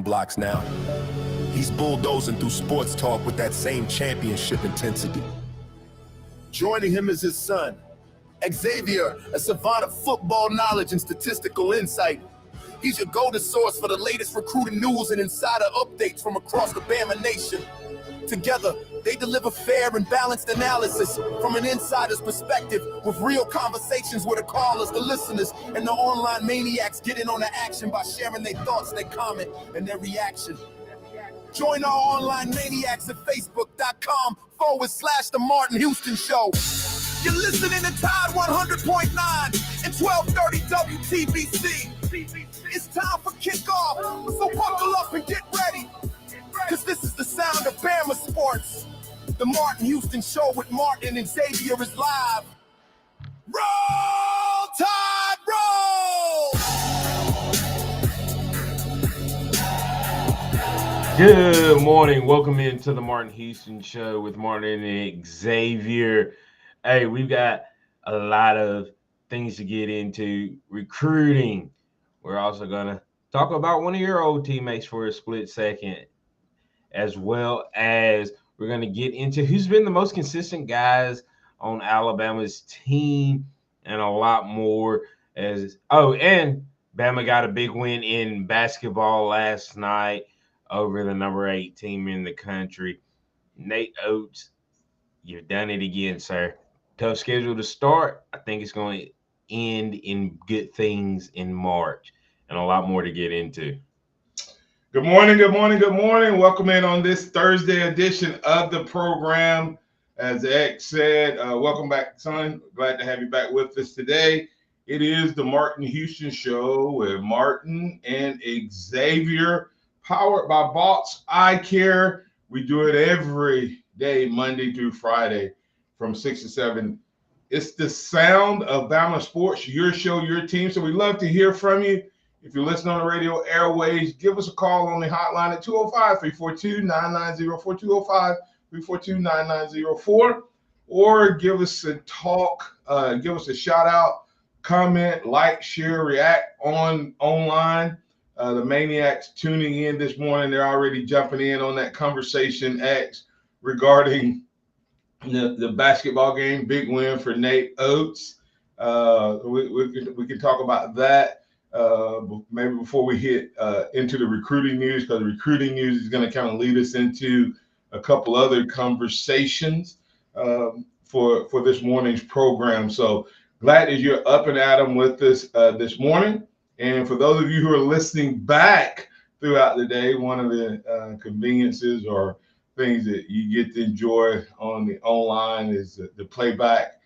blocks now. He's bulldozing through sports talk with that same championship intensity. Joining him is his son, Xavier, a savant of football knowledge and statistical insight. He's your go-to source for the latest recruiting news and insider updates from across the Bama Nation. Together, they deliver fair and balanced analysis from an insider's perspective with real conversations with the callers, the listeners, and the online maniacs get in on the action by sharing their thoughts, their comment, and their reaction. Join our online maniacs at facebook.com/The Martin Houston Show. You're listening to Tide 100.9 and 1230 WTBC. It's time for kickoff, so buckle up and get ready. Because this is the sound of Bama sports. The Martin Houston Show with Martin and Xavier is live. Roll Tide, roll! Good morning. Welcome into the Martin Houston Show with Martin and Xavier. Hey, we've got a lot of things to get into. Recruiting. We're also going to talk about one of your old teammates for a split second, as well as we're going to get into who's been the most consistent guys on Alabama's team and a lot more. And Bama got a big win in basketball last night over the number 8 team in the country. Nate Oates, you've done it again, sir. Tough schedule to start. I think it's going to end in good things in March, and a lot more to get into. Good morning. Welcome in on this Thursday edition of the program. As X said, welcome back, son. Glad to have you back with us today. It is the Martin Houston Show with Martin and Xavier, powered by Bots Eye Care. We do it every day, Monday through Friday, from 6 to 7. It's the sound of Bama sports, your show, your team. So we love to hear from you. If you're listening on the radio airways, give us a call on the hotline at 205-342-9904, 205-342-9904, or give us a talk, give us a shout out, comment, like, share, react online. The Maniacs tuning in this morning, they're already jumping in on that conversation, X, regarding the basketball game. Big win for Nate Oates. We can talk about that. Maybe before we hit into the recruiting news, because the recruiting news is going to kind of lead us into a couple other conversations for this morning's program. So glad that you're up and at 'em with us this morning. And for those of you who are listening back throughout the day, one of the conveniences or things that you get to enjoy on the online is the playback.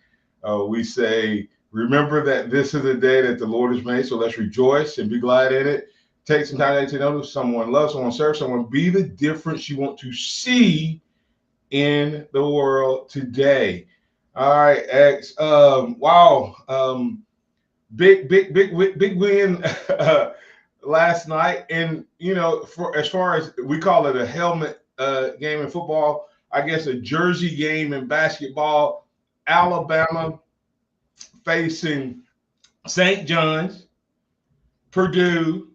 We say, remember that this is the day that the Lord has made, so let's rejoice and be glad in it. Take some time to notice someone, love someone, serve someone, be the difference you want to see in the world today. All right, X. Wow. Big win last night. And, you know, for as far as we call it a helmet game in football, I guess a jersey game in basketball. Alabama facing St. John's, Purdue,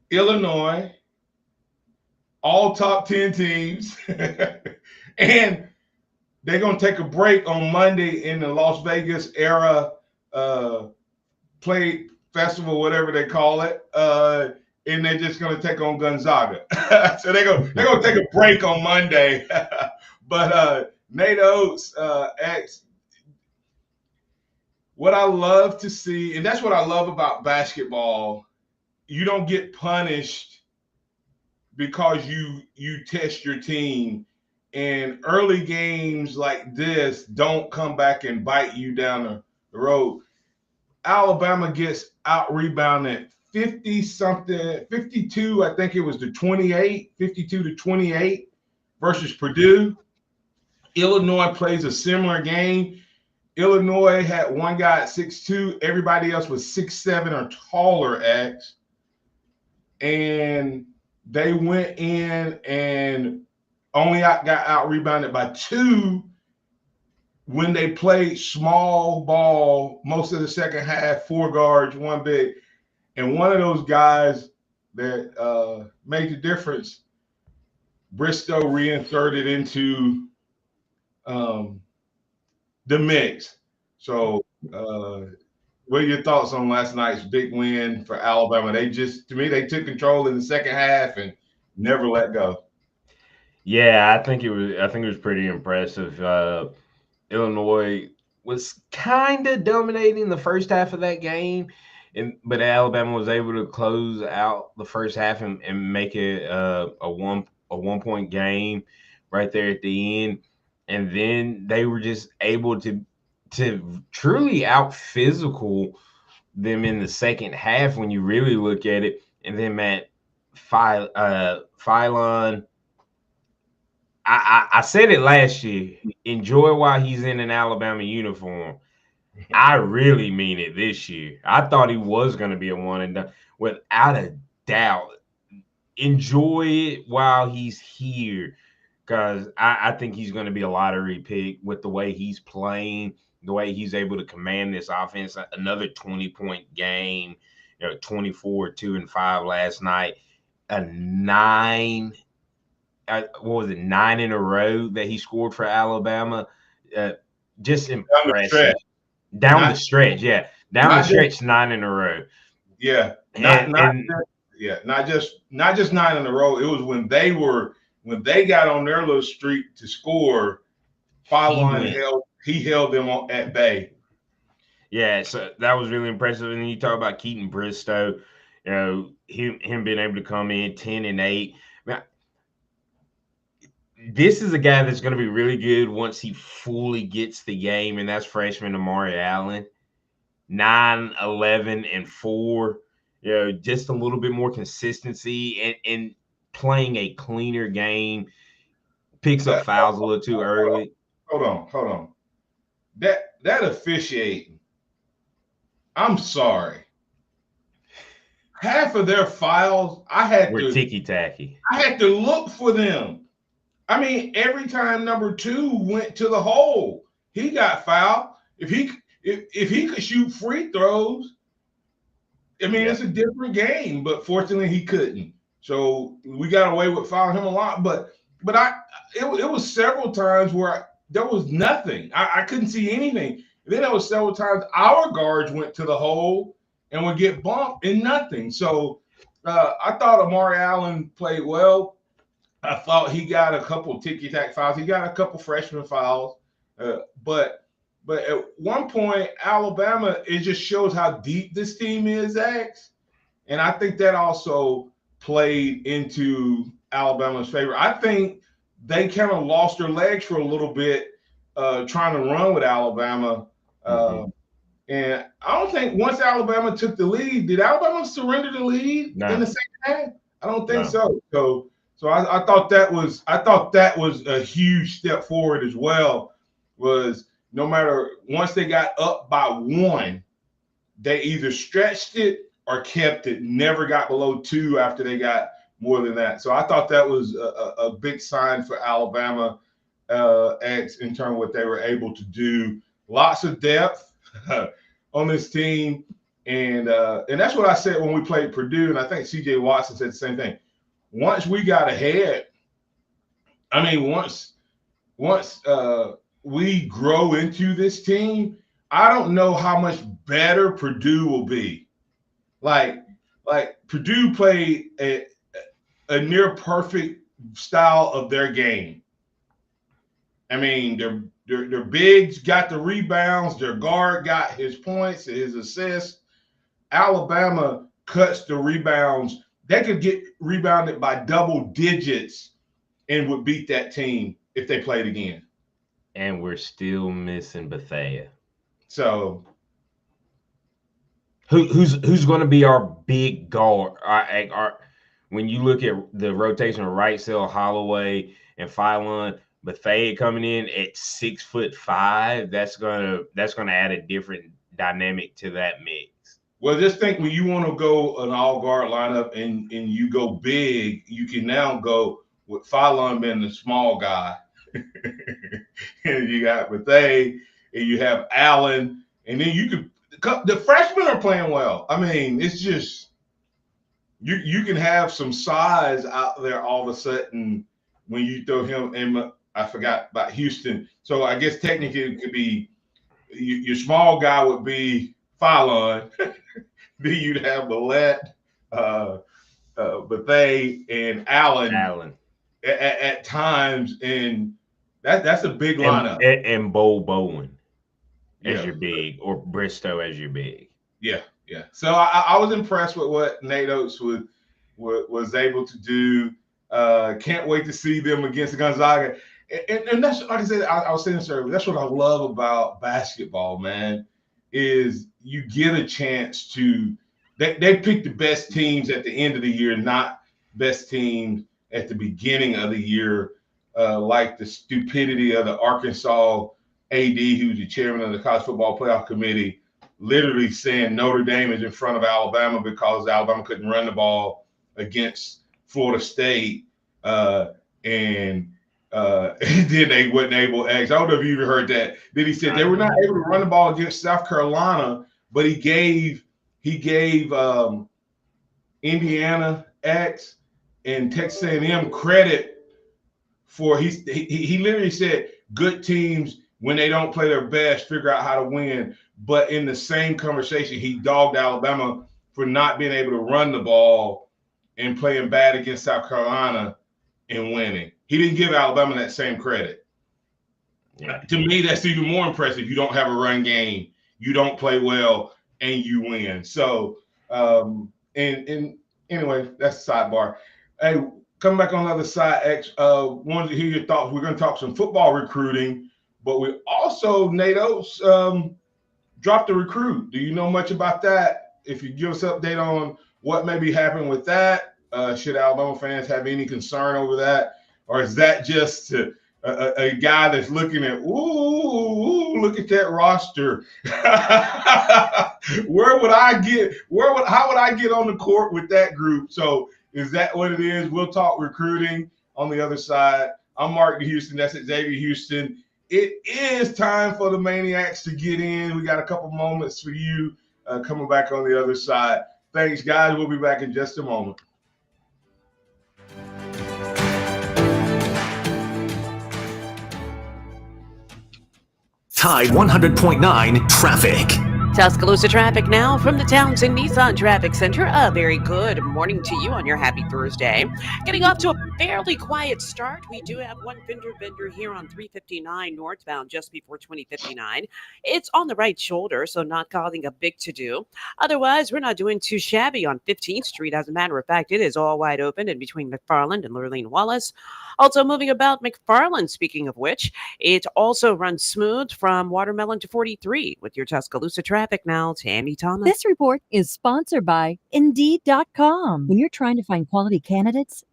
Illinois, all top 10 teams. And they're going to take a break on Monday in the Las Vegas era play festival, whatever they call it. And they're just going to take on Gonzaga. So they're going to take a break on Monday. But Nate Oates, X, what I love to see, and that's what I love about basketball, you don't get punished because you test your team. And early games like this don't come back and bite you down the road. Alabama gets out-rebounded 50-something, 52, I think it was to 28, 52 to 28 versus Purdue. Illinois plays a similar game. Illinois had one guy at 6'2", everybody else was 6'7" or taller, X. And they went in and only got out-rebounded by 2 when they played small ball most of the second half, 4 guards, 1 big. And one of those guys that made the difference. Bristow reinserted into um, the mix. So, what are your thoughts on last night's big win for Alabama? To me, they took control in the second half and never let go. Yeah, I think it was pretty impressive. Illinois was kind of dominating the first half of that game, but Alabama was able to close out the first half and make it a 1 point game right there at the end, and then they were just able to truly out physical them in the second half when you really look at it, and then Phylon. I said it last year. Enjoy while he's in an Alabama uniform. I really mean it this year. I thought he was going to be a one and done, without a doubt. Enjoy it while he's here, because I think he's going to be a lottery pick with the way he's playing, the way he's able to command this offense. Another 20-point game, 24, 2-5 last night, a nine. What was it, 9 in a row that he scored for Alabama? Just impressive. Down the stretch, yeah. Down the stretch, 9 in a row. Yeah. Not just 9 in a row. It was when they got on their little streak to score, he held them at bay. Yeah, so that was really impressive. And then you talk about Keaton Bristow, him being able to come in 10-8. This is a guy that's going to be really good once he fully gets the game, and that's freshman Amari Allen. 9, 11, and 4. Just a little bit more consistency and playing a cleaner game. Picks up fouls a little too early. Hold on. That officiating, I'm sorry. Half of their fouls, were ticky-tacky. I had to look for them. I mean, every time number 2 went to the hole, he got fouled. If he could shoot free throws, I mean, It's a different game. But fortunately, he couldn't. So we got away with fouling him a lot. But it was several times where there was nothing. I couldn't see anything. And then there was several times our guards went to the hole and would get bumped and nothing. So I thought Amari Allen played well. I thought he got a couple ticky-tack fouls. He got a couple freshman fouls. But at one point, Alabama, it just shows how deep this team is, X. And I think that also played into Alabama's favor. I think they kind of lost their legs for a little bit trying to run with Alabama. And I don't think once Alabama took the lead, did Alabama surrender the lead in the second half? I don't think so. So I thought that was a huge step forward as well. Was no matter once they got up by 1, they either stretched it or kept it. Never got below 2 after they got more than that. So I thought that was a big sign for Alabama in terms of what they were able to do. Lots of depth on this team, and that's what I said when we played Purdue, and I think C.J. Watson said the same thing. Once we got ahead, I mean, once we grow into this team, I don't know how much better Purdue will be. Like Purdue played a near perfect style of their game. I mean, their bigs got the rebounds, their guard got his points, his assists. Alabama cuts the rebounds. They could get rebounded by double digits and would beat that team if they played again. And we're still missing Bethea. So who's going to be our big guard? When you look at the rotation of Wrightsell, Holloway, and Phylon, Bethea coming in at 6'5", that's gonna add a different dynamic to that mix. Well, just think when you want to go an all guard lineup and you go big, you can now go with Phylon being the small guy. And you got Bethea, and you have Allen, and then the freshmen are playing well. I mean, it's just you can have some size out there all of a sudden when you throw him in. I forgot about Houston. So I guess technically it could be your small guy would be Fallon. Then you'd have Millette, Bethea, and Allen. At times, and that's a big lineup. And Bo Bowen as your big, or Bristow as your big. Yeah. So I was impressed with what Nate Oates was able to do. Can't wait to see them against Gonzaga. And that's, like I said, I was saying this earlier, that's what I love about basketball, man, is you get a chance to they pick the best teams at the end of the year, not best teams at the beginning of the year, like the stupidity of the Arkansas AD, who's the chairman of the College Football Playoff Committee, literally saying Notre Dame is in front of Alabama because Alabama couldn't run the ball against Florida State. And then they wasn't able to ask. I don't know if you even heard that. Then he said they were not able to run the ball against South Carolina, but he gave Indiana X and Texas A&M credit for he literally said good teams, when they don't play their best, figure out how to win. But in the same conversation, he dogged Alabama for not being able to run the ball and playing bad against South Carolina and winning. He didn't give Alabama that same credit. Yeah. To me, that's even more impressive. You don't have a run game, you don't play well, and you win. So, and anyway, that's a sidebar. Hey, coming back on the other side, X, wanted to hear your thoughts. We're going to talk some football recruiting, but we also, Nate Oates, dropped a recruit. Do you know much about that? If you give us an update on what may be happening with that, should Alabama fans have any concern over that? Or is that just a guy that's looking at, ooh, look at that roster. How would I get on the court with that group? So is that what it is? We'll talk recruiting on the other side. I'm Mark Houston. That's Xavier Houston. It is time for the Maniacs to get in. We got a couple moments for you coming back on the other side. Thanks, guys. We'll be back in just a moment. Tide 100.9 traffic. Tuscaloosa traffic now from the Townsend Nissan Traffic Center. A very good morning to you on your happy Thursday. Getting off to a fairly quiet start. We do have one fender here on 359 northbound just before 2059. It's on the right shoulder, so not causing a big to-do. Otherwise, we're not doing too shabby on 15th Street. As a matter of fact, it is all wide open in between McFarland and Lurleen Wallace. Also moving about McFarland, speaking of which, it also runs smooth from Watermelon to 43 with your Tuscaloosa traffic now. Tammy Thomas. This report is sponsored by Indeed.com. When you're trying to find quality candidates,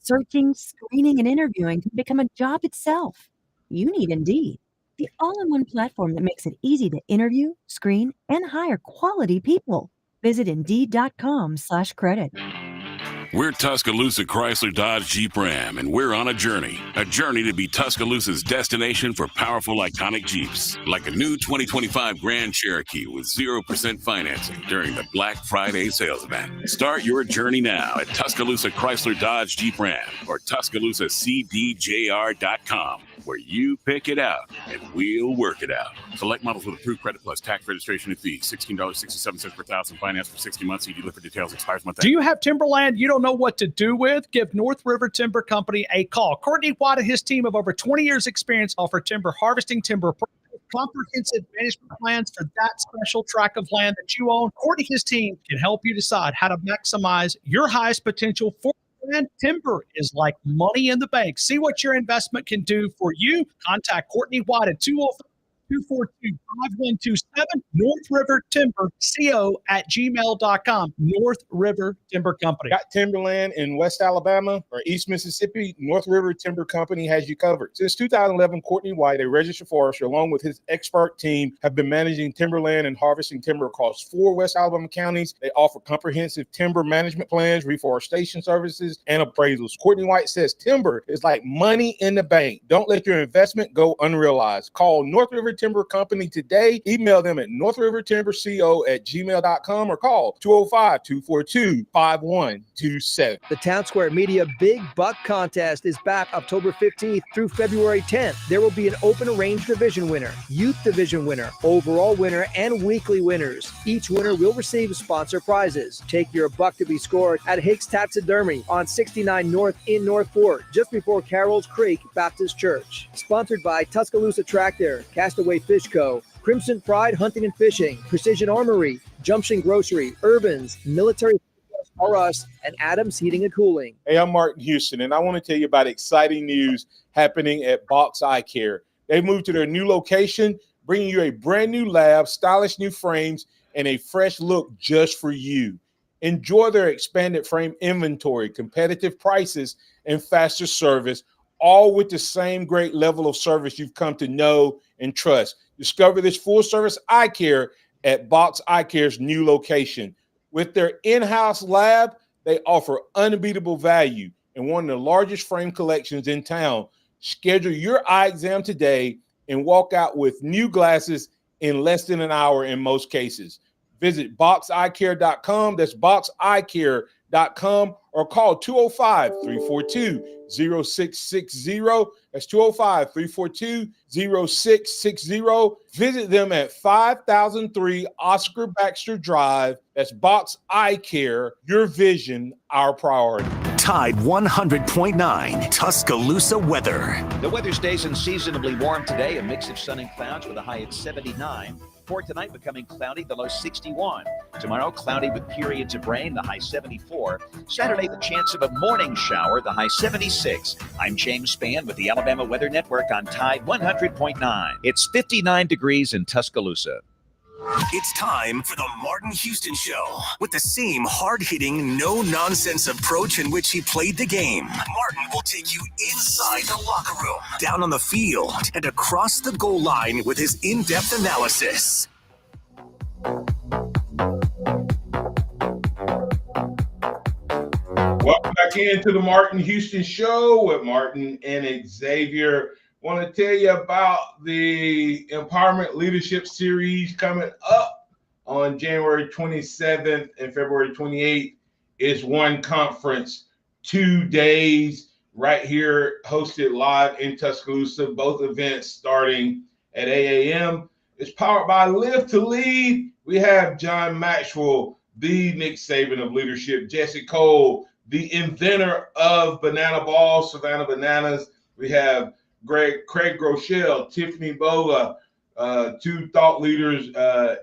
searching, screening, and interviewing can become a job itself. You need Indeed, the all-in-one platform that makes it easy to interview, screen, and hire quality people. Visit Indeed.com/credit. We're Tuscaloosa Chrysler Dodge Jeep Ram, and we're on a journey to be Tuscaloosa's destination for powerful, iconic Jeeps, like a new 2025 Grand Cherokee with 0% financing during the Black Friday sales event. Start your journey now at Tuscaloosa Chrysler Dodge Jeep Ram or TuscaloosaCDJR.com, where you pick it out and we'll work it out. Select models with approved credit plus tax registration and fees. $16.67 per thousand. Finance for 60 months. See dealer for details. Expires month. Do you have timberland you don't know what to do with? Give North River Timber Company a call. Courtney White and his team of over 20 years experience offer timber harvesting, timber comprehensive management plans for that special tract of land that you own. Courtney and his team can help you decide how to maximize your highest potential for land. Timber is like money in the bank. See what your investment can do for you. Contact Courtney White at 204-242-5127. North River Timber CO at gmail.com. North River Timber Company. Got timberland in West Alabama or East Mississippi? North River Timber Company has you covered. Since 2011, Courtney White, a registered forester, along with his expert team, have been managing timberland and harvesting timber across 4 West Alabama counties. They offer comprehensive timber management plans, reforestation services, and appraisals. Courtney White says timber is like money in the bank. Don't let your investment go unrealized. Call North River Timber Company today. Email them at northrivertimberco@gmail.com or call 205-242-5127. The Town Square Media Big Buck Contest is back October 15th through February 10th. There will be an open range division winner, youth division winner, overall winner, and weekly winners. Each winner will receive sponsor prizes. Take your buck to be scored at Hicks Taxidermy on 69 North in North Fork, just before Carroll's Creek Baptist Church. Sponsored by Tuscaloosa Tractor, Castaway Fish Co., Crimson Pride Hunting and Fishing, Precision Armory, Junction Grocery, Urbans, Military R Us, and Adams Heating and Cooling. Hey, I'm Martin Houston, and I want to tell you about exciting news happening at Box Eye Care. They moved to their new location, bringing you a brand new lab, stylish new frames, and a fresh look just for you. Enjoy their expanded frame inventory, competitive prices, and faster service, all with the same great level of service you've come to know and trust. Discover this full-service eye care at Box Eye Care's new location. With their in-house lab, they offer unbeatable value and one of the largest frame collections in town. Schedule your eye exam today and walk out with new glasses in less than an hour in most cases. Visit boxeyecare.com. That's boxeyecare.com, or call 205-342-0660. That's 205-342-0660. Visit them at 5003 Oscar Baxter Drive. That's Box Eye Care. Your vision, our priority. Tide 100.9 Tuscaloosa weather. The weather stays unseasonably warm today, a mix of sun and clouds with a high at 79. For tonight, becoming cloudy, the low 61. Tomorrow, cloudy with periods of rain, the high 74. Saturday, the chance of a morning shower, the high 76. I'm James Spann with the Alabama Weather Network on Tide 100.9. It's 59 degrees in Tuscaloosa. It's time for the Martin Houston Show. With the same hard-hitting, no-nonsense approach in which he played the game, Martin will take you inside the locker room, down on the field, and across the goal line with his in-depth analysis. Welcome back into the Martin Houston Show with Martin and Xavier. Want to tell you about the Empowerment Leadership Series coming up on January 27th and February 28th. It's one conference, 2 days right here, hosted live in Tuscaloosa. Both events starting at 8 a.m. It's powered by Live to Lead. We have John Maxwell, the Nick Saban of leadership, Jesse Cole, the inventor of Banana Ball, Savannah Bananas. We have Craig Groeschel, Tiffany Bola, two thought leaders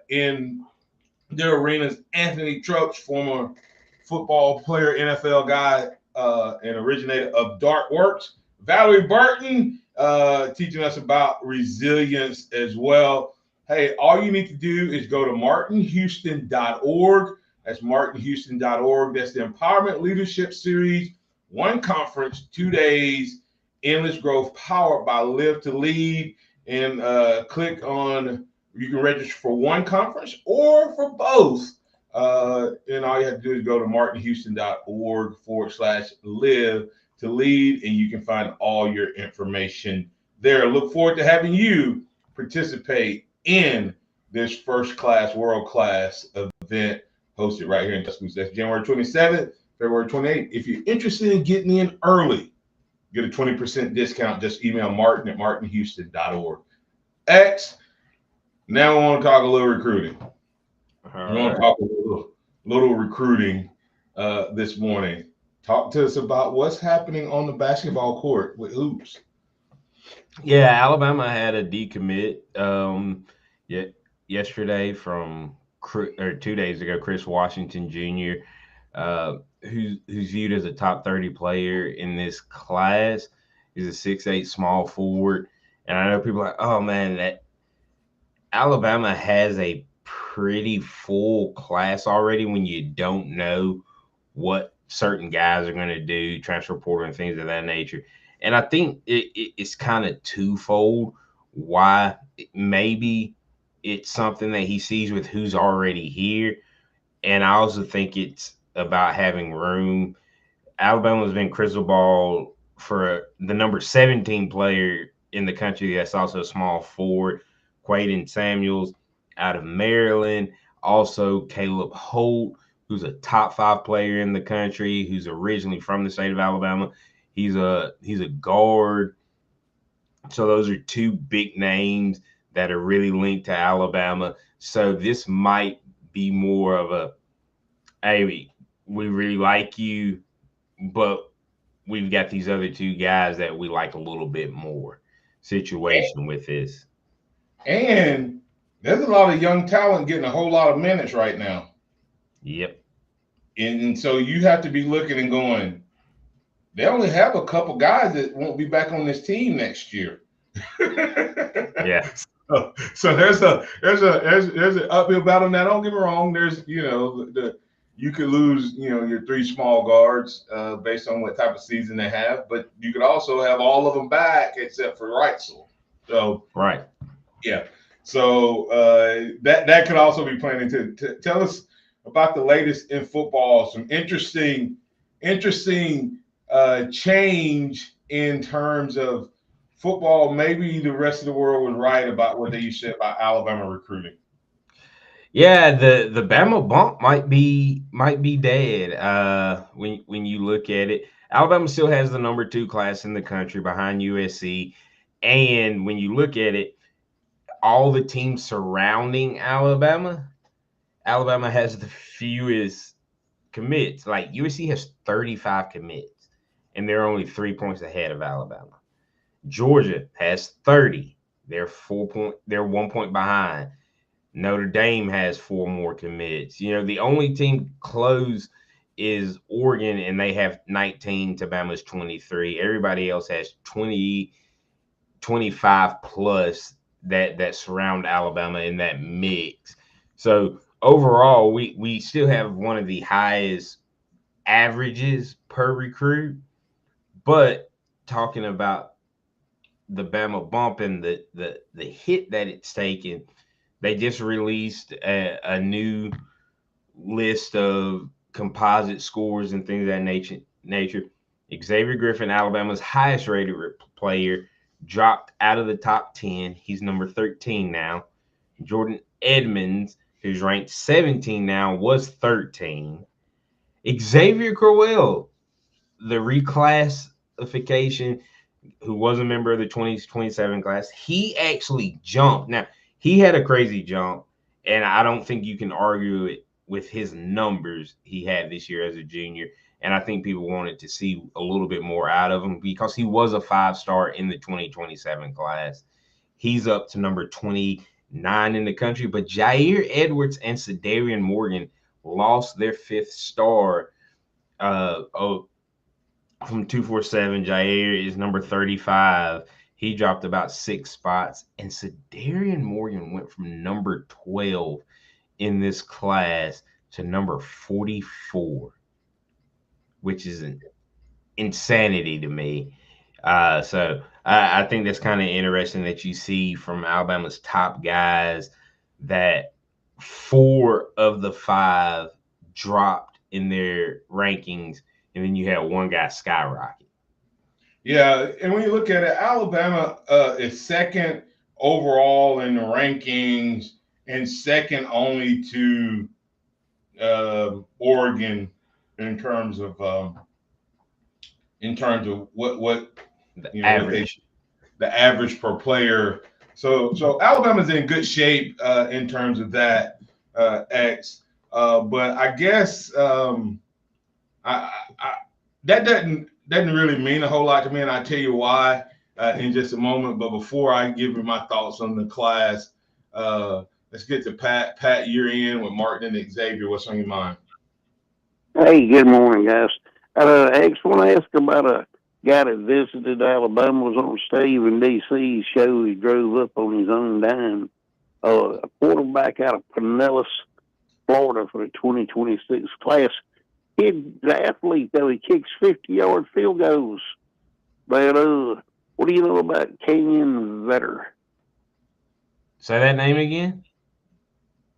in their arenas. Anthony Trucks, former football player, NFL guy, and originator of DartWorks. Valerie Burton, teaching us about resilience as well. Hey, all you need to do is go to martinhouston.org. That's martinhouston.org. That's the Empowerment Leadership Series, one conference, 2 days, endless growth, powered by Live to Lead. And click on, you can register for one conference or for both. And all you have to do is go to martinhouston.org/live to lead, and you can find all your information there. Look forward to having you participate in this first-class, world-class event hosted right here in Tuscaloosa. That's January 27th, February 28th. If you're interested in getting in early, get a 20% discount. Just email Martin at martinhouston.org. X, now we want to talk a little recruiting. We want to talk a little recruiting this morning. Talk to us about what's happening on the basketball court with hoops. Yeah, Alabama had a decommit yesterday or 2 days ago, Chris Washington Jr., who's viewed as a top 30 player in this class. He's a 6'8" small forward. And I know people are like, oh, man, that Alabama has a pretty full class already when you don't know what certain guys are going to do, transfer portal and things of that nature. And I think it's kind of twofold why maybe it's something that he sees with who's already here. And I also think it's about having room. Alabama's been crystal ball for the number 17 player in the country that's also a small forward Quaden Samuels out of Maryland. Also, Caleb Holt, who's a top 5 player in the country, who's originally from the state of Alabama. He's a guard. So those are 2 big names that are really linked to Alabama. So this might be more of a, hey, we really like you, but we've got these other 2 guys that we like a little bit more situation with this. And there's a lot of young talent getting a whole lot of minutes right now. Yep. And so you have to be looking and going, they only have a couple guys that won't be back on this team next year. Yeah. So there's an uphill battle. Now, don't get me wrong. There's, you could lose, your 3 small guards based on what type of season they have, but you could also have all of them back except for Reitzel. So right. Yeah. So that could also be playing into. Tell us about the latest in football. Some interesting change in terms of football. Maybe the rest of the world was right about what they said about Alabama recruiting. Yeah, the Bama bump might be dead. When you look at it, Alabama still has the number 2 class in the country behind USC, and when you look at it, all the teams surrounding Alabama has the fewest commits. Like USC has 35 commits, and they're only 3 points ahead of Alabama. Georgia has 30. They're 1 point behind. Notre Dame has 4 more commits. The only team close is Oregon, and they have 19 to Bama's 23. Everybody else has 20, 25 plus that surround Alabama in that mix. So overall, we still have one of the highest averages per recruit. But talking about the Bama bump and the hit that it's taken, they just released a new list of composite scores and things of that nature. Xavier Griffin, Alabama's highest rated player, dropped out of the top 10. He's number 13 now. Jordan Edmonds, who's ranked 17 now, was 13. Xavier Crowell, the reclassification, who was a member of the 2027 class, he actually jumped. Now, he had a crazy jump, and I don't think you can argue it with his numbers he had this year as a junior. And I think people wanted to see a little bit more out of him because he was a 5-star in the 2027 class. He's up to number 29 in the country, but Jair Edwards and Sadarian Morgan lost their 5th star from 247. Jair is number 35. He dropped about 6 spots, and Sadarian Morgan went from number 12 in this class to number 44, which is an insanity to me. So I think that's kind of interesting that you see from Alabama's top guys that 4 of the 5 dropped in their rankings, and then you had one guy skyrocket. Yeah, and when you look at it, Alabama is 2nd overall in the rankings and 2nd only to Oregon in terms of what the average. The average per player. So Alabama's in good shape in terms of that, X. But I guess that doesn't really mean a whole lot to me, and I'll tell you why in just a moment. But before I give you my thoughts on the class, let's get to Pat. Pat, you're in with Martin and Xavier. What's on your mind? Hey, good morning, guys. I just want to ask about a guy that visited Alabama, was on Steve in D.C. show. He drove up on his own dime. A quarterback out of Pinellas, Florida for the 2026 class. He's an athlete, though. He kicks 50-yard field goals. But what do you know about Canyon Vetter? Say that name again?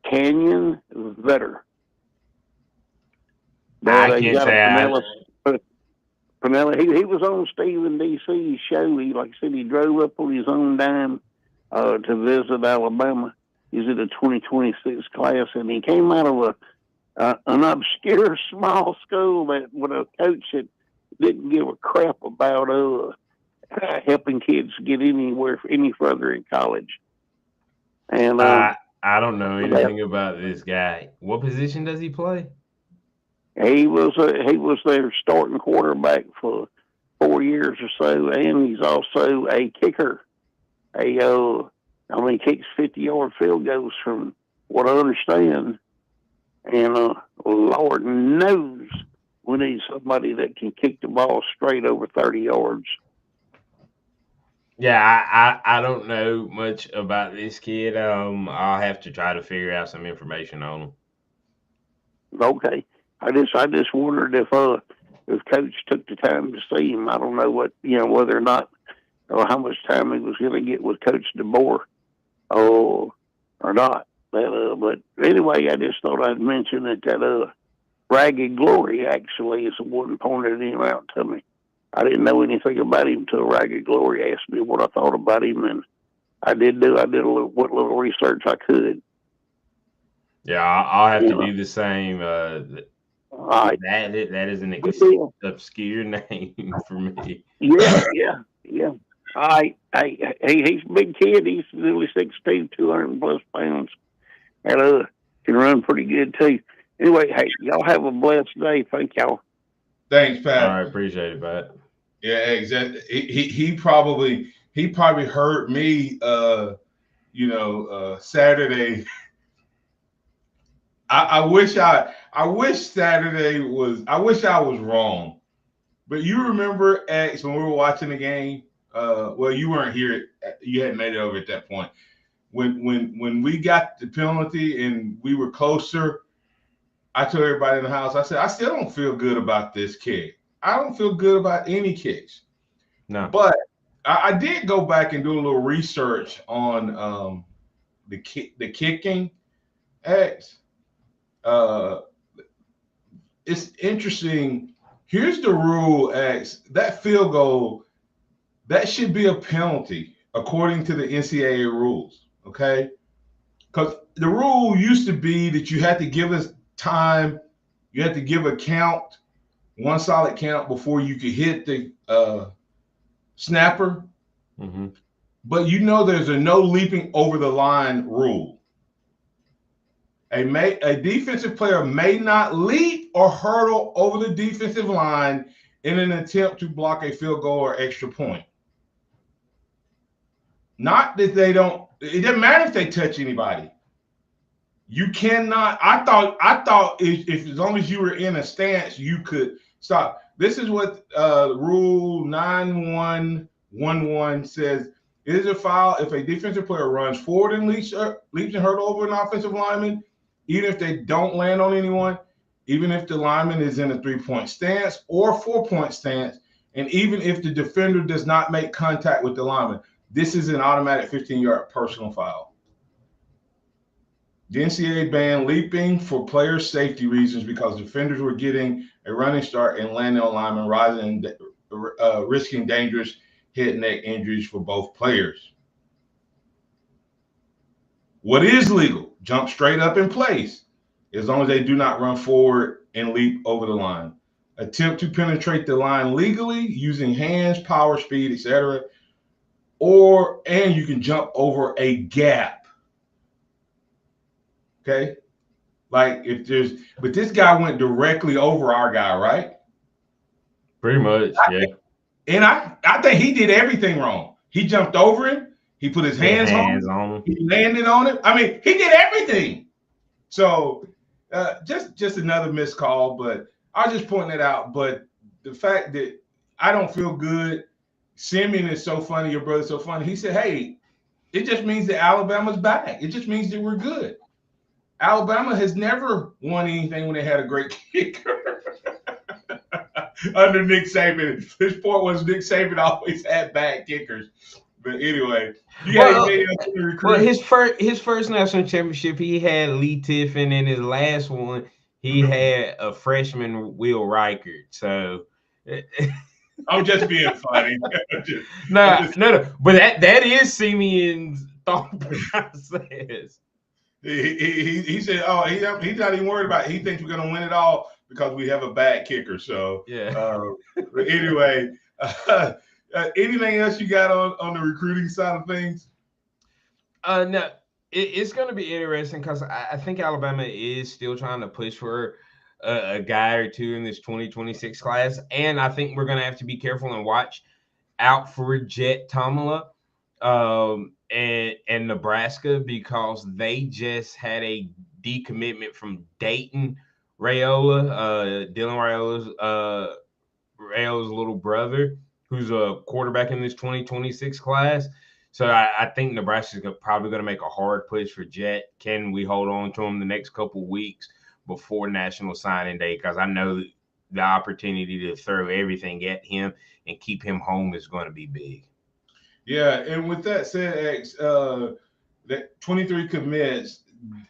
Canyon Vetter. I can't say Pinellas. He was on Steve in D.C. show. He, like I said, he drove up on his own dime to visit Alabama. He's in the 2026 class, and he came out of an obscure small school that with a coach that didn't give a crap about helping kids get any further in college. And I don't know anything about this guy. What position does he play? he was their starting quarterback for 4 years or so, and he's also a kicker. He kicks 50-yard field goals from what I understand. And Lord knows we need somebody that can kick the ball straight over 30 yards. Yeah, I don't know much about this kid. I'll have to try to figure out some information on him. Okay. I just wondered if Coach took the time to see him. I don't know whether or not or how much time he was going to get with Coach DeBoer or not. But anyway, I just thought I'd mention that Ragged Glory actually is the one pointed him out to me. I didn't know anything about him until Ragged Glory asked me what I thought about him, and I did what little research I could. Yeah, I'll have to do the same. Right. That is an obscure name for me. Yeah. He's a big kid. He's nearly 6'2", 200 plus pounds, and can run pretty good too. Anyway, hey, y'all have a blessed day. Thank y'all. Thanks, Pat. All right, appreciate it, Pat. Yeah, exactly. He probably heard me. Saturday. I wish Saturday was. I wish I was wrong. But you remember, X, when we were watching the game? Well, you weren't here. You hadn't made it over at that point. When we got the penalty and we were closer, I told everybody in the house, I said, I still don't feel good about this kick. I don't feel good about any kicks. No. But I did go back and do a little research on the kicking. X. It's interesting. Here's the rule, X. That field goal, that should be a penalty according to the NCAA rules, okay? Because the rule used to be that you had to give us time, you had to give a count, one solid count before you could hit the snapper. Mm-hmm. But there's a no leaping over the line rule. A defensive player may not leap or hurdle over the defensive line in an attempt to block a field goal or extra point. Not that they don't. It doesn't matter if they touch anybody. You cannot. I thought if as long as you were in a stance, you could stop. This is what Rule 9111 says. It is a foul if a defensive player runs forward and leaps and hurdle over an offensive lineman, even if they don't land on anyone, even if the lineman is in a 3-point stance or 4-point stance, and even if the defender does not make contact with the lineman. This is an automatic 15-yard personal foul. The NCAA banned leaping for player safety reasons because defenders were getting a running start and landing on linemen rather than risking dangerous head and neck injuries for both players. What is legal? Jump straight up in place, as long as they do not run forward and leap over the line. Attempt to penetrate the line legally using hands, power, speed, etc. And you can jump over a gap. Okay? But this guy went directly over our guy, right? Pretty much, yeah. And I think he did everything wrong. He jumped over him. He put his hands on him. He landed on him. I mean, he did everything. So just another missed call, but I was just pointing it out. But the fact that I don't feel good, Simeon is so funny, your brother's so funny. He said, hey, it just means that Alabama's back. It just means that we're good. Alabama has never won anything when they had a great kicker. Under Nick Saban. His point was Nick Saban always had bad kickers. But anyway, his first national championship, he had Lee Tiffin. In his last one, he had a freshman Will Reichert. So I'm just being funny. No. But that is Simeon's thought process. He said, "Oh, he's not even worried about it. He thinks we're going to win it all because we have a bad kicker." So, but anyway, anything else you got on the recruiting side of things? No, it's going to be interesting because I think Alabama is still trying to push for a guy or two in this 2026 class, and I think we're going to have to be careful and watch out for Jet Tomala. And Nebraska, because they just had a decommitment from Dayton Raiola, Dylan Raiola's little brother, who's a quarterback in this 2026 class. So I think Nebraska's probably going to make a hard push for Jet. Can we hold on to him the next couple weeks before National Signing Day? Because I know the opportunity to throw everything at him and keep him home is going to be big. Yeah, and with that said, X, that 23 commits,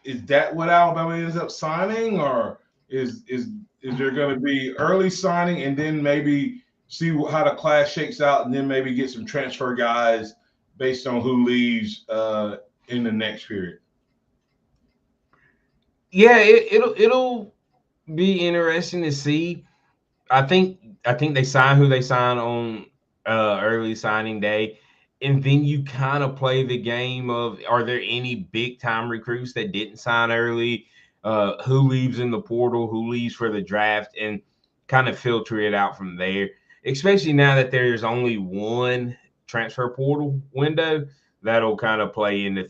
is that what Alabama ends up signing, or is there going to be early signing and then maybe see how the class shakes out and then maybe get some transfer guys based on who leaves in the next period? Yeah, it'll be interesting to see. I think they sign who they sign on early signing day. And then you kind of play the game of, are there any big-time recruits that didn't sign early? Who leaves in the portal? Who leaves for the draft? And kind of filter it out from there, especially now that there's only one transfer portal window. That'll kind of play into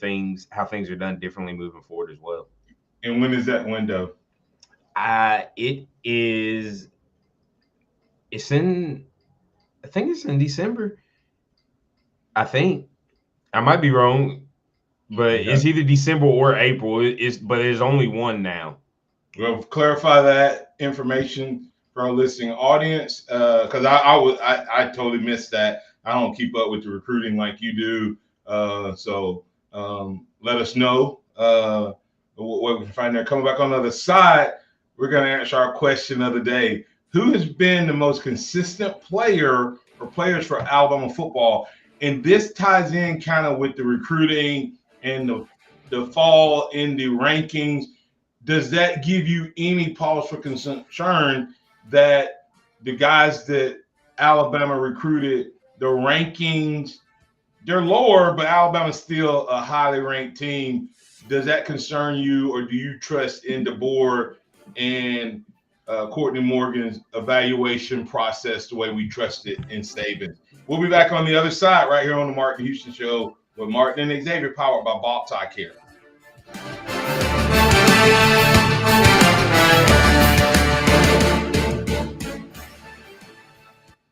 how things are done differently moving forward as well. And when is that window? It's in December. I think I might be wrong, but it's either December or April. But there's only one now. Well, clarify that information for our listening audience, because I totally missed that. I don't keep up with the recruiting like you do. So let us know what we can find there. Coming back on the other side, we're going to answer our question of the day: who has been the most consistent player or players for Alabama football? And this ties in kind of with the recruiting and the fall in the rankings. Does that give you any pause for concern that the guys that Alabama recruited, the rankings, they're lower, but Alabama's still a highly ranked team? Does that concern you, or do you trust in the board and Courtney Morgan's evaluation process the way we trust it in Saban? We'll be back on the other side right here on the Martin Houston Show with Martin and Xavier, powered by Bob Tie Care.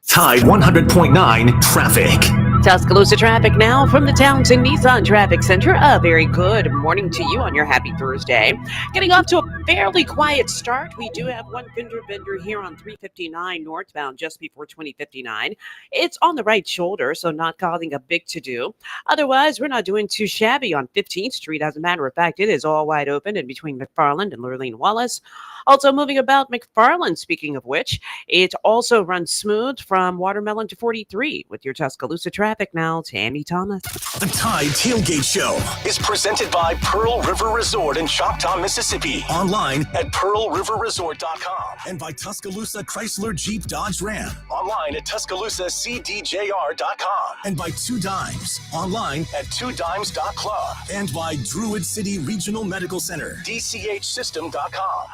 Tide 100.9 traffic. Tuscaloosa traffic now from the Townsend Nissan Traffic Center. A very good morning to you on your happy Thursday. Getting off to a fairly quiet start. We do have one fender bender here on 359 northbound just before 2059. It's on the right shoulder, so not causing a big to-do. Otherwise, we're not doing too shabby on 15th Street. As a matter of fact, it is all wide open in between McFarland and Lurleen Wallace. Also moving about McFarland, speaking of which, it also runs smooth from Watermelon to 43 with your Tuscaloosa traffic now. Tammy Thomas. The Tide Tailgate Show is presented by Pearl River Resort in Choctaw, Mississippi. Online at pearlriverresort.com. And by Tuscaloosa Chrysler Jeep Dodge Ram. Online at TuscaloosaCDJR.com. And by Two Dimes. Online at twodimes.club. And by Druid City Regional Medical Center. DCHsystem.com.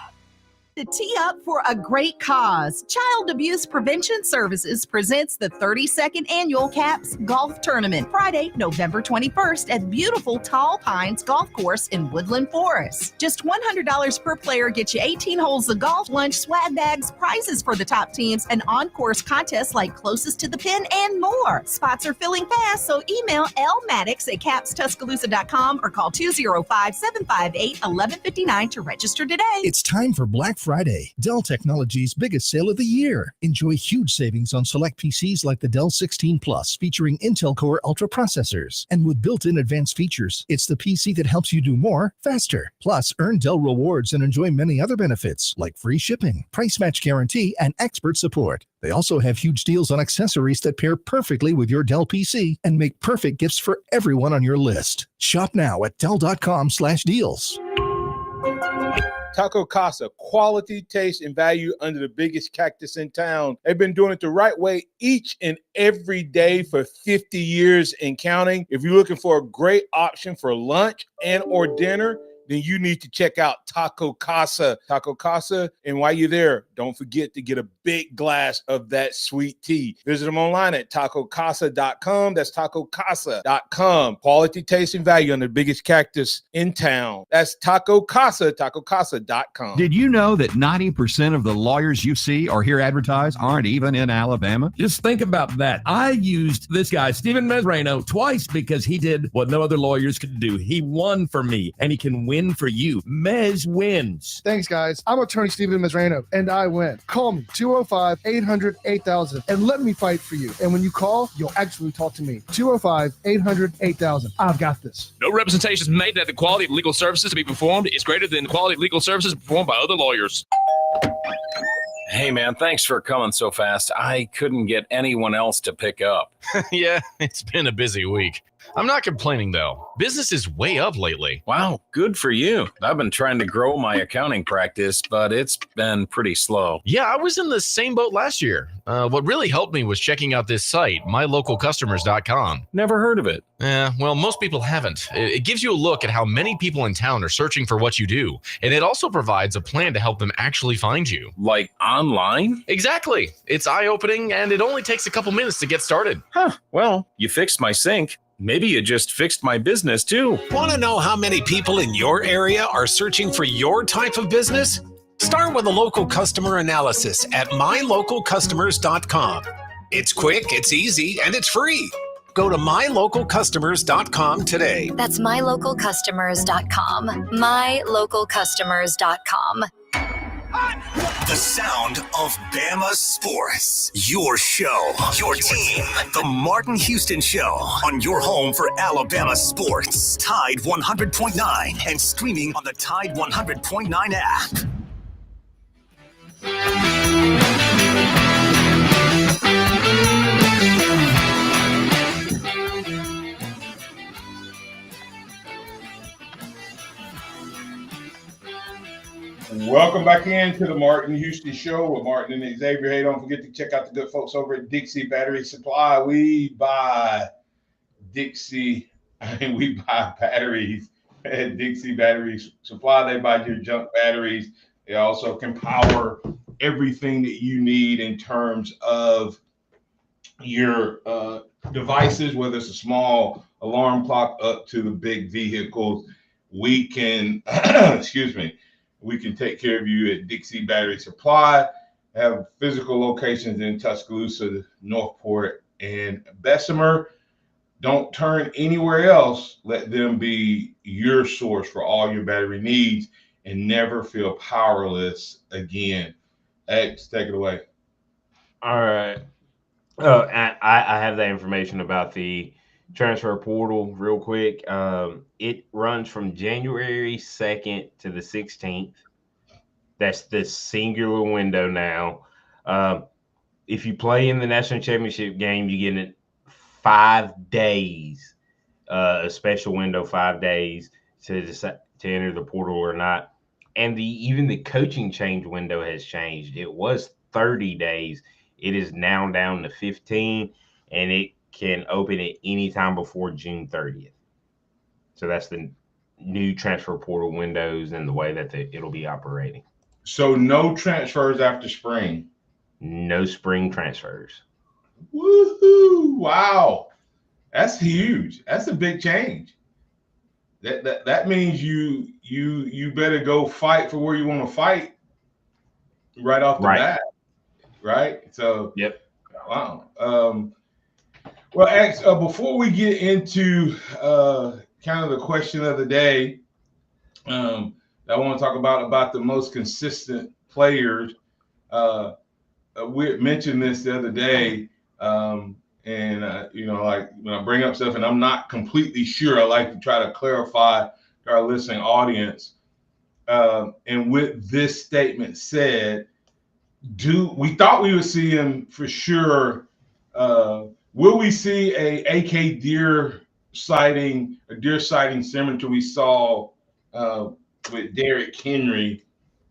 To tee up for a great cause, Child Abuse Prevention Services presents the 32nd Annual CAPS Golf Tournament, Friday, November 21st at beautiful Tall Pines Golf Course in Woodland Forest. Just $100 per player gets you 18 holes of golf, lunch, swag bags, prizes for the top teams, and on-course contests like closest to the pin and more. Spots are filling fast, so email lmaddox@capstuscaloosa.com or call 205-758-1159 to register today. It's time for Black Friday, Dell Technologies' biggest sale of the year. Enjoy huge savings on select PCs like the Dell 16 Plus, featuring Intel Core Ultra processors. And with built-in advanced features, it's the PC that helps you do more, faster. Plus, earn Dell rewards and enjoy many other benefits, like free shipping, price match guarantee, and expert support. They also have huge deals on accessories that pair perfectly with your Dell PC and make perfect gifts for everyone on your list. Shop now at Dell.com/deals. Taco Casa, quality, taste, and value under the biggest cactus in town. They've been doing it the right way each and every day for 50 years and counting. If you're looking for a great option for lunch and or dinner, then you need to check out Taco Casa. Taco Casa, and while you're there, don't forget to get a big glass of that sweet tea. Visit them online at tacocasa.com. That's tacocasa.com. Quality, taste, and value on the biggest cactus in town. That's Taco Casa, tacocasa.com. Did you know that 90% of the lawyers you see or hear advertised aren't even in Alabama? Just think about that. I used this guy, Stephen Mesrano, twice because he did what no other lawyers could do. He won for me, and he can win for you. Mez wins. Thanks, guys. I'm attorney Stephen Mesrano, and I win. Call me, 205-800-8000, and let me fight for you. And when you call, you'll actually talk to me. 205-800-8000. I've got this. No representations made that the quality of legal services to be performed is greater than the quality of legal services performed by other lawyers. Hey, man, thanks for coming so fast. I couldn't get anyone else to pick up. Yeah, it's been a busy week. I'm not complaining, though. Business is way up lately. Wow, good for you. I've been trying to grow my accounting practice, but it's been pretty slow. Yeah, I was in the same boat last year. What really helped me was checking out this site, mylocalcustomers.com. Never heard of it. Well, most people haven't. It gives you a look at how many people in town are searching for what you do, and it also provides a plan to help them actually find you. Like online? Exactly. It's eye-opening, and it only takes a couple minutes to get started. Huh. Well, you fixed my sink. Maybe you just fixed my business, too. Want to know how many people in your area are searching for your type of business? Start with a local customer analysis at mylocalcustomers.com. It's quick, it's easy, and it's free. Go to mylocalcustomers.com today. That's mylocalcustomers.com. mylocalcustomers.com. The sound of Bama Sports. Your show, your team. The Martin Houston Show on your home for Alabama sports. Tide 100.9 and streaming on the Tide 100.9 app. Welcome back into the Martin Houston Show with Martin and Xavier. Hey, don't forget to check out the good folks over at Dixie Battery Supply. We buy batteries at Dixie Battery Supply. They buy your junk batteries. They also can power everything that you need in terms of your devices, whether it's a small alarm clock up to the big vehicles. We can, we can take care of you at Dixie Battery Supply. Have physical locations in Tuscaloosa, Northport, and Bessemer. Don't turn anywhere else. Let them be your source for all your battery needs and never feel powerless again. X, take it away. All right. I have that information about the transfer portal real quick. It runs from January 2nd to the 16th. That's the singular window now. If you play in the national championship game, you get it 5 days, a special window, 5 days to decide to enter the portal or not. And even the coaching change window has changed. It was 30 days. It is now down to 15, and it can open at any time before June 30th. So that's the new transfer portal windows and the way that it'll be operating. So no transfers after spring? No spring transfers. Woohoo! Wow. That's huge. That's a big change. That means you better go fight for where you want to fight right off the bat. Right? So yep. Wow. Well, X, before we get into kind of the question of the day, I want to talk about the most consistent players. We had mentioned this the other day, like when I bring up stuff and I'm not completely sure, I like to try to clarify to our listening audience. And with this statement said, we thought we would see him for sure. Will we see a AK deer sighting similar to we saw with Derrick Henry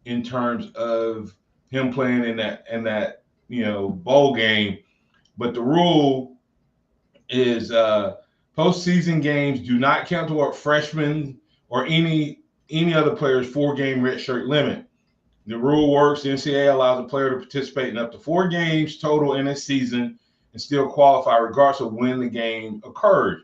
in terms of him playing in that bowl game? But the rule is postseason games do not count toward freshmen or any other player's 4-game redshirt limit. The rule works. The NCAA allows a player to participate in up to 4 games total in a season and still qualify regardless of when the game occurred.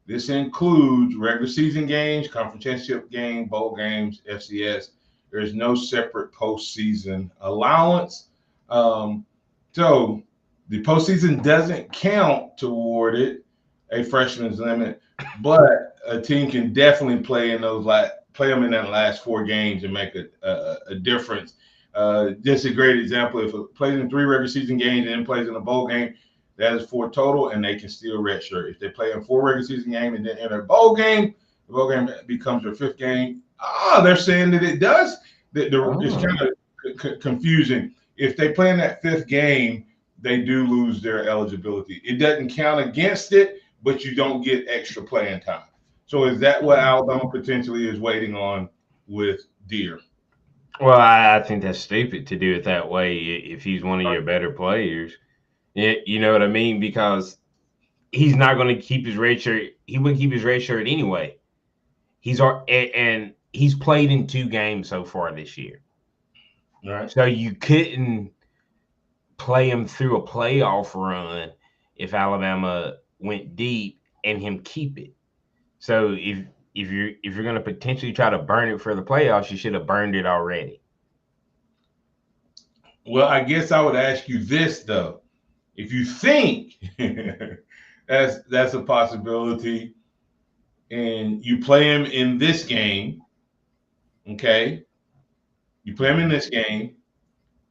This includes regular season games, conference championship game, bowl games, FCS. There is no separate postseason allowance. So the postseason doesn't count toward it, a freshman's limit, but a team can definitely play them in that last 4 games and make a difference. Just a great example, if it plays in 3 regular season games and then plays in a bowl game, that is 4 total, and they can still redshirt. If they play in 4 regular season games and then enter a bowl game, the bowl game becomes their 5th game. They're saying that it does. It's kind of confusing. If they play in that 5th game, they do lose their eligibility. It doesn't count against it, but you don't get extra playing time. So is that what Alabama potentially is waiting on with Deer? Well, I think that's stupid to do it that way if he's one of your better players. You know what I mean? Because he's not going to keep his red shirt. He wouldn't keep his red shirt anyway. He's played in 2 games so far this year. All right. So you couldn't play him through a playoff run if Alabama went deep and him keep it. So if you're going to potentially try to burn it for the playoffs, you should have burned it already. Well, I guess I would ask you this though: if you think that's a possibility, and you play him in this game, okay? You play him in this game,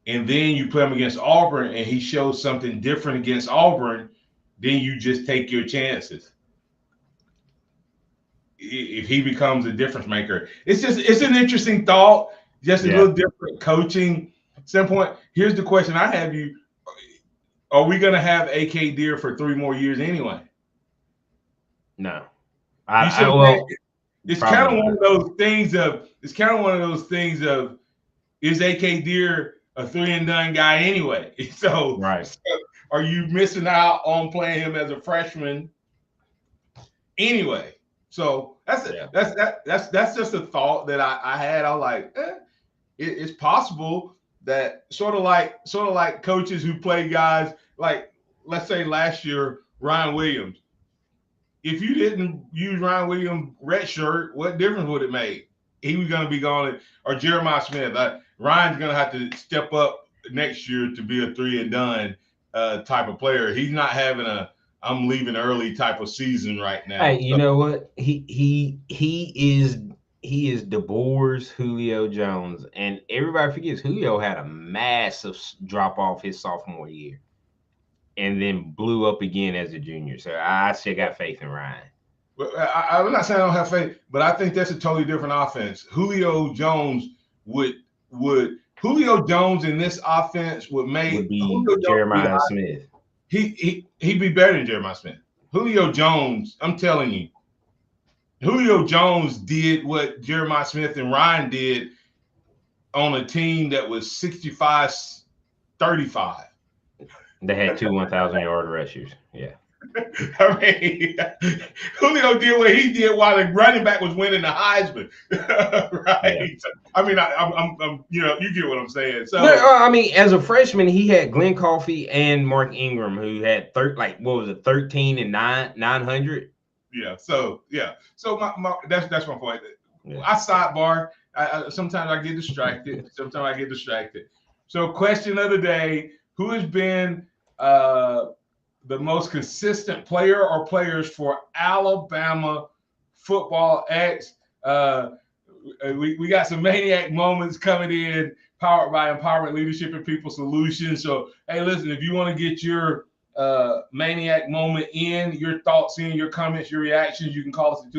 and then you play him against Auburn, and he shows something different against Auburn, then you just take your chances. If he becomes a difference maker, it's an interesting thought, just a little different coaching standpoint. Here's the question I have you: are we going to have AK Deer for 3 more years anyway? No. It's kind of one of those things of is AK Deer a 3-and-done guy anyway? So, right. So are you missing out on playing him as a freshman anyway? So that's just a thought that I had. I was like, it's possible that sort of like coaches who play guys like, let's say last year, Ryan Williams. If you didn't use Ryan Williams' red shirt, what difference would it make? He was going to be gone, or Jeremiah Smith. Ryan's going to have to step up next year to be a 3-and-done type of player. He's not having a I'm leaving early type of season right now. Hey, you know what? He is DeBoer's Julio Jones, and everybody forgets Julio had a massive drop off his sophomore year, and then blew up again as a junior. So I still got faith in Ryan. I'm not saying I don't have faith, but I think that's a totally different offense. Julio Jones Julio Jones in this offense would be Jeremiah Smith. He'd be better than Jeremiah Smith. Julio Jones, I'm telling you, Julio Jones did what Jeremiah Smith and Ryan did on a team that was 65-35. They had 2 1,000-yard rushers. Yeah. I mean, Julio did what he did while the running back was winning the Heisman, right? Yeah. I mean, I'm you get what I'm saying. So, I mean, as a freshman, he had Glenn Coffey and Mark Ingram, who had 13 and 900. Yeah. So my that's my point. Yeah. I sidebar. Sometimes I get distracted. So, question of the day: who has been the most consistent player or players for Alabama football X? We got some maniac moments coming in powered by Empowerment Leadership and People Solutions. So, hey, listen, if you want to get your maniac moment in, your thoughts in, your comments, your reactions, you can call us at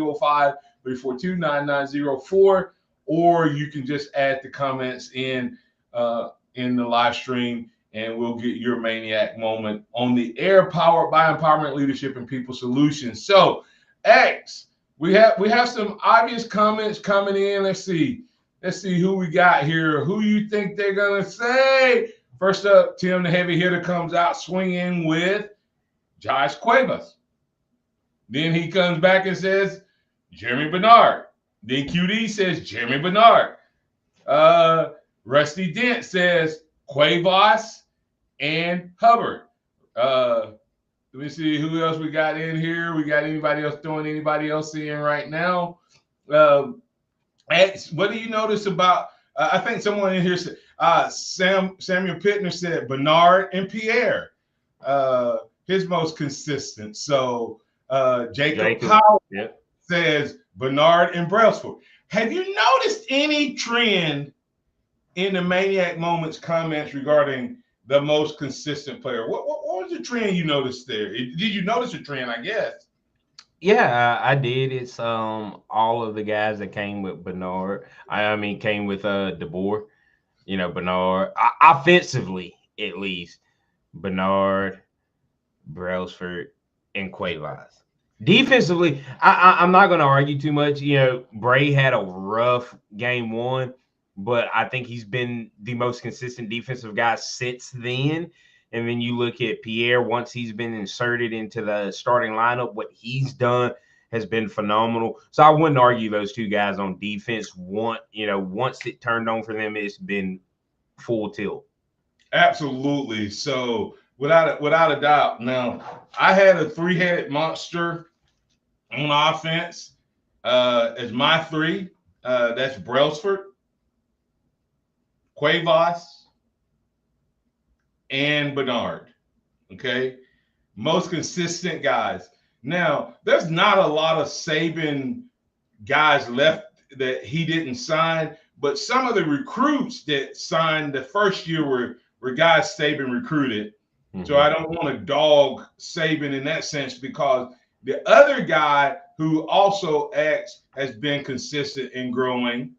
205-342-9904, or you can just add the comments in the live stream, and we'll get your maniac moment on the air, powered by Empowerment Leadership and People Solutions. So, X, we have some obvious comments coming in. Let's see who we got here. Who you think they're gonna say? First up, Tim, the heavy hitter, comes out swinging with Josh Cuevas. Then he comes back and says Jeremy Bernard. Then QD says Jeremy Bernard. Rusty Dent says Cuevas and Hubbard. Let me see who else we got in here. We got anybody else throwing anybody else in right now? What do you notice about? I think someone in here said Samuel Pittner said Bernard and Pierre, his most consistent. So Jacob Powell says Bernard and Brailsford. Have you noticed any trend in the Maniac Moments comments regarding the most consistent player? What was the trend you noticed there? Did you notice a trend, I guess? Yeah, I did. It's all of the guys that came with Bernard. Came with DeBoer. Bernard offensively, at least. Bernard, Brailsford, and Cuevas. Defensively, I'm not going to argue too much. Bray had a rough game one, but I think he's been the most consistent defensive guy since then. And then you look at Pierre, once he's been inserted into the starting lineup, what he's done has been phenomenal. So I wouldn't argue those two guys on defense. Once it turned on for them, it's been full tilt. Absolutely. So without a doubt. Now, I had a three-headed monster on offense as my three. That's Brailsford, Cuevas, and Bernard. Okay, most consistent guys. Now, there's not a lot of Saban guys left that he didn't sign, but some of the recruits that signed the first year were guys Saban recruited. Mm-hmm. So I don't want to dog Saban in that sense, because the other guy who also has been consistent in growing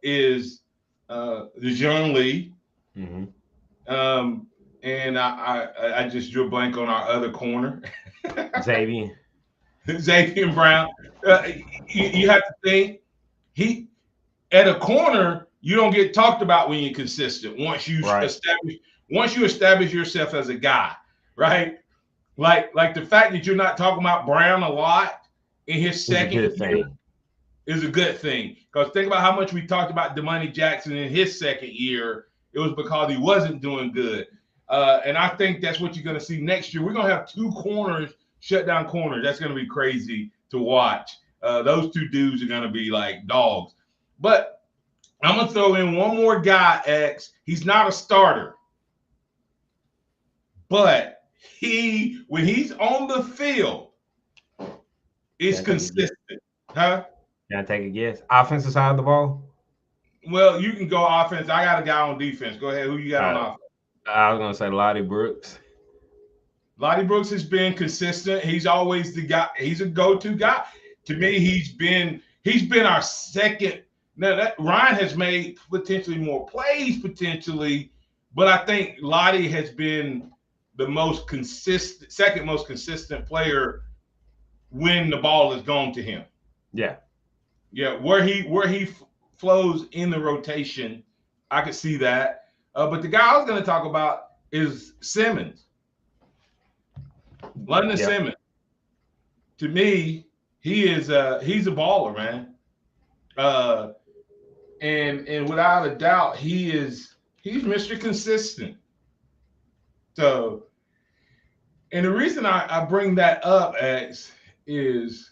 is Dejoun Lee. Mm-hmm. And I just drew a blank on our other corner. Xavier Brown. You have to think at a corner, you don't get talked about when you're consistent. Once you establish yourself as a guy, right? Like the fact that you're not talking about Brown a lot in his second year is a good thing. Because think about how much we talked about Damani Jackson in his second year. It was because he wasn't doing good. And I think that's what you're going to see next year. We're going to have two corners, shutdown corners. That's going to be crazy to watch. Those two dudes are going to be like dogs. But I'm going to throw in one more guy, X. He's not a starter. But when he's on the field, it's consistent. Huh? Can I take a guess? Offensive side of the ball? Well, you can go offense. I got a guy on defense. Go ahead. Who you got on offense? I was going to say Lottie Brooks. Lottie Brooks has been consistent. He's always the guy. He's a go-to guy. To me, he's been our second. Now, Ryan has made potentially more plays, but I think Lottie has been the most consistent, second most consistent player when the ball is going to him. Yeah. Where he flows in the rotation, I could see that. But the guy I was going to talk about is Simmons. London Simmons. To me, he's a baller, man. And without a doubt, he's Mr. Consistent. So, and the reason I bring that up, X, is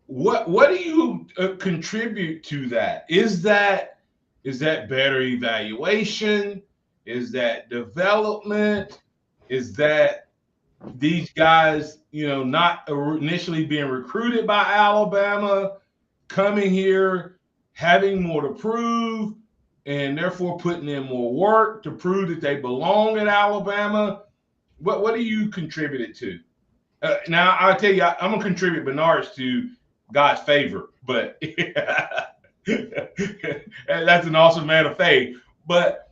what do you contribute to that? Is that better evaluation? Is that development? Is that these guys, not initially being recruited by Alabama, coming here, having more to prove, and therefore putting in more work to prove that they belong at Alabama. What do you contribute it to? Now, I'll tell you, I'm going to contribute Bernard's to God's favor, but that's an awesome man of faith. But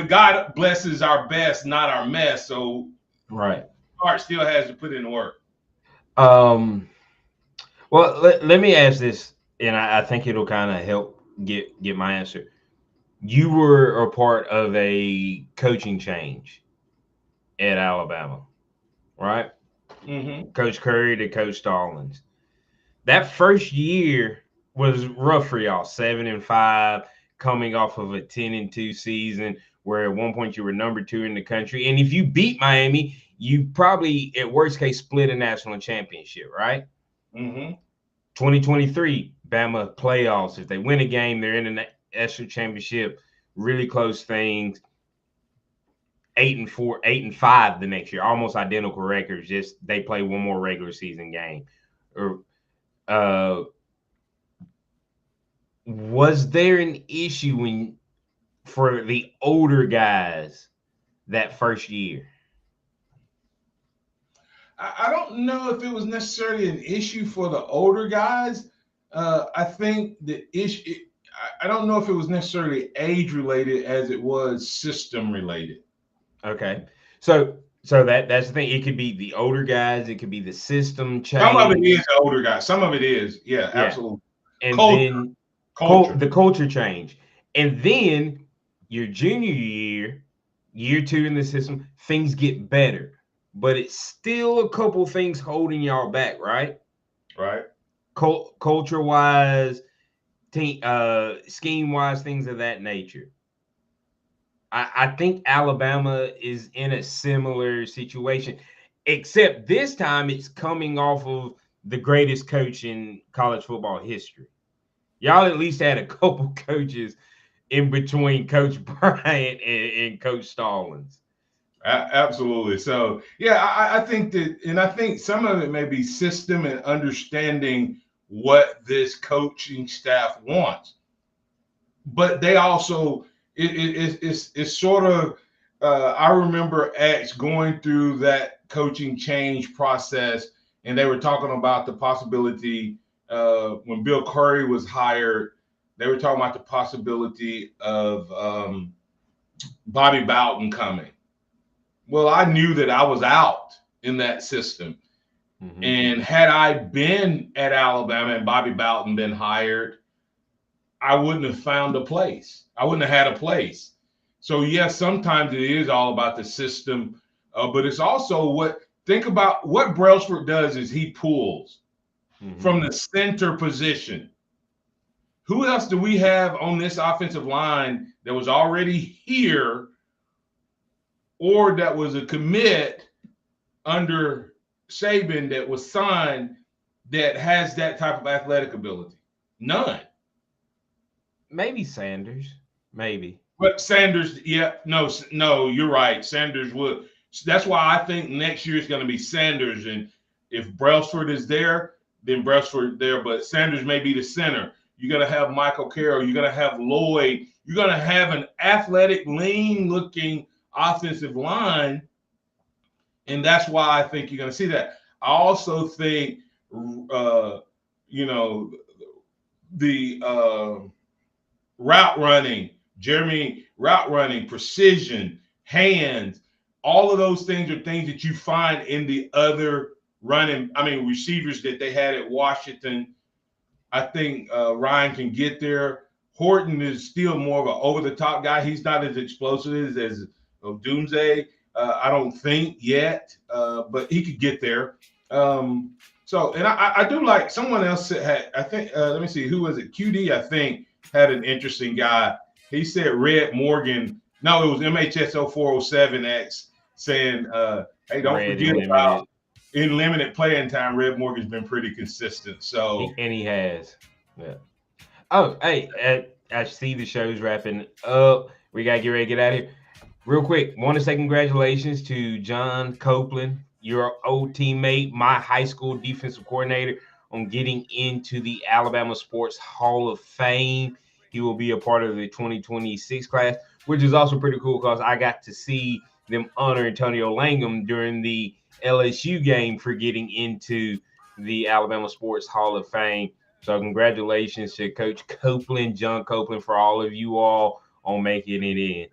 God blesses our best, not our mess. So right, Bernard still has to put in the work. Well, let me ask this, and I think it'll kind of help get my answer. You were a part of a coaching change at Alabama, right? Mm-hmm. Coach Curry to Coach Stallings. That first year was rough for y'all, 7-5, coming off of a 10-2 season, where at one point you were number 2 in the country. And if you beat Miami, you probably, at worst case, split a national championship, right? Mm-hmm. 2023, Bama playoffs. If they win a game, they're in the national championship. Really close things. 8-4, 8-5 the next year, almost identical records. Just they play one more regular season game. Was there an issue for the older guys that first year? I don't know if it was necessarily an issue for the older guys. I think the issue, I don't know if it was necessarily age related as it was system related. Okay. So that's the thing. It could be the older guys. It could be the system change. Some of it is the older guys. Some of it is. Yeah. Absolutely. And culture. then the culture change. And then your junior year, year 2 in the system, things get better. But it's still a couple things holding y'all back, right? Right. Culture-wise, scheme-wise, things of that nature. I think Alabama is in a similar situation, except this time it's coming off of the greatest coach in college football history. Y'all at least had a couple coaches in between Coach Bryant and Coach Stallings. Absolutely. So, yeah, I think that, and I think some of it may be system and understanding what this coaching staff wants. But they also, it's sort of, I remember X going through that coaching change process, and they were talking about the possibility when Bill Curry was hired, they were talking about the possibility of Bobby Bowden coming. Well, I knew that I was out in that system. Mm-hmm. And had I been at Alabama and Bobby Bowden been hired, I wouldn't have found a place. I wouldn't have had a place. So, yes, sometimes it is all about the system, but it's also think about what Brailsford does is he pulls from the center position. Who else do we have on this offensive line that was already here or that was a commit under Saban that was signed that has that type of athletic ability? None. Maybe Sanders. Maybe. But Sanders, no, you're right. Sanders would. That's why I think next year is going to be Sanders. And if Brailsford is there, then Brailsford there. But Sanders may be the center. You're going to have Michael Carroll. You're going to have Lloyd. You're going to have an athletic, lean-looking offensive line. And that's why I think you're going to see that. I also think, the route running, Jeremy, route running, precision, hands, all of those things are things that you find in the other receivers that they had at Washington. I think Ryan can get there. Horton is still more of an over-the-top guy. He's not as explosive as Doomsday, I don't think yet, but he could get there. And I do like someone else had, I think, let me see, who was it? QD, I think, had an interesting guy. He said Red Morgan. No, it was MHS 0407X saying, hey, don't forget about in limited playing time, Red Morgan's been pretty consistent. So he has. Yeah. Oh, hey, I see the show's wrapping up. We got to get ready to get out of here. Real quick, want to say congratulations to John Copeland, your old teammate, my high school defensive coordinator, on getting into the Alabama Sports Hall of Fame. he will be a part of the 2026 class, which is also pretty cool because I got to see them honor Antonio Langham during the LSU game for getting into the Alabama Sports Hall of Fame. So congratulations to Coach Copeland, John Copeland, for all of you all on making it in.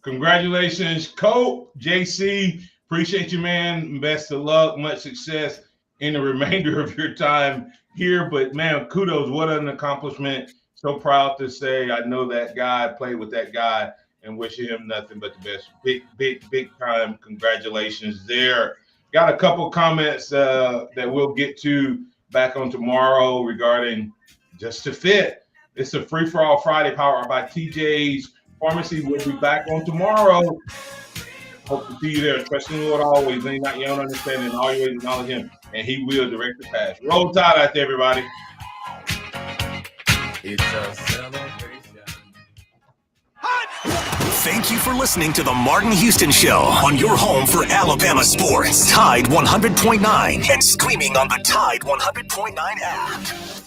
Congratulations, Cope, JC. Appreciate you, man. Best of luck. Much success in the remainder of your time here. But, man, kudos. What an accomplishment. So proud to say I know that guy, played with that guy, and wishing him nothing but the best. Big time congratulations there. Got a couple comments that we'll get to back on tomorrow regarding Just to Fit. It's a free-for-all Friday powered by TJ's Pharmacy. We'll be back on tomorrow. Hope to see you there, especially Lord always. Lean not your own understanding, always acknowledge him, and he will direct the path. Roll Tide out there, everybody. It's a celebration. Thank you for listening to the Martin Houston Show on your home for Alabama sports. Tide 100.9 and streaming on the Tide 100.9 app.